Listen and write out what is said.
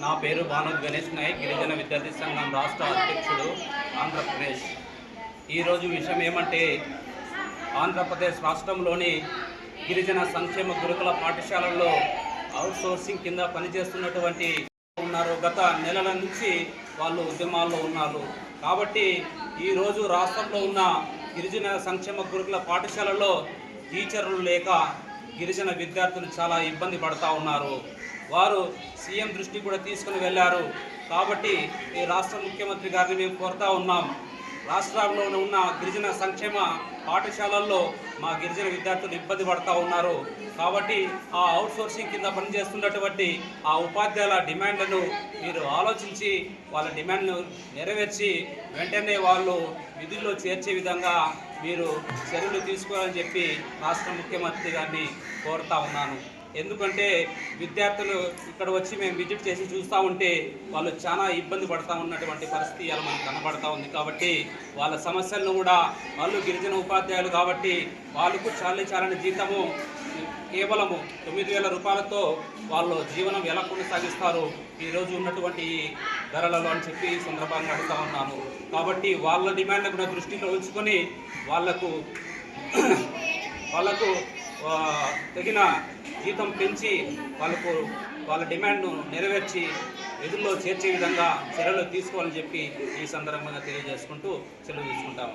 నా పేరు భాను గణేష్ నాయక్, గిరిజన విద్యార్థి సంఘం రాష్ట్ర అధ్యక్షుడు, ఆంధ్రప్రదేశ్. ఈరోజు విషయం ఏమంటే, ఆంధ్రప్రదేశ్ రాష్ట్రంలోని గిరిజన సంక్షేమ గురుకుల పాఠశాలల్లో అవుట్సోర్సింగ్ కింద పనిచేస్తున్నటువంటి ఉన్నారు. గత నెలల నుంచి వాళ్ళు ఉద్యమాల్లో ఉన్నారు. కాబట్టి ఈరోజు రాష్ట్రంలో ఉన్న గిరిజన సంక్షేమ గురుకుల పాఠశాలలో టీచర్లు లేక గిరిజన విద్యార్థులు చాలా ఇబ్బంది పడుతూ ఉన్నారు. వారు సీఎం దృష్టి కూడా తీసుకుని వెళ్ళారు. కాబట్టి ఈ రాష్ట్ర ముఖ్యమంత్రి గారిని మేము కోరుతా ఉన్నాం, రాష్ట్రంలో ఉన్న గిరిజన సంక్షేమ పాఠశాలల్లో మా గిరిజన విద్యార్థులు ఇబ్బంది పడుతూ ఉన్నారు. కాబట్టి ఆ అవుట్సోర్సింగ్ కింద పనిచేస్తున్నటువంటి ఆ ఉపాధ్యాయుల డిమాండ్లను మీరు ఆలోచించి వాళ్ళ డిమాండ్ను నెరవేర్చి వెంటనే వాళ్ళు విధుల్లో చేర్చే విధంగా మీరు చర్యలు తీసుకోవాలని చెప్పి రాష్ట్ర ముఖ్యమంత్రి గారిని కోరుతా ఉన్నాను. ఎందుకంటే విద్యార్థులు ఇక్కడ వచ్చి మేము విజిట్ చేసి చూస్తూ ఉంటే వాళ్ళు చాలా ఇబ్బంది పడుతూ ఉన్నటువంటి పరిస్థితి అలా మనకు కనబడతా ఉంది. కాబట్టి వాళ్ళ సమస్యలను కూడా, వాళ్ళు గిరిజన ఉపాధ్యాయులు కాబట్టి వాళ్ళకు చాలని జీతము కేవలము 9,000 రూపాయలతో వాళ్ళు జీవనం ఎలా కొనసాగిస్తారు ఈరోజు ఉన్నటువంటి ధరలలో అని చెప్పి సందర్భంగా అడుగుతా ఉన్నాను. కాబట్టి వాళ్ళ డిమాండ్ను కూడా దృష్టిలో ఉంచుకొని వాళ్లకు తగిన జీతం పెంచి వాళ్ళ డిమాండ్ను నెరవేర్చి విధుల్లో చేర్చే విధంగా చర్యలు తీసుకోవాలని చెప్పి ఈ సందర్భంగా తెలియజేసుకుంటూ సెలవు తీసుకుంటాము.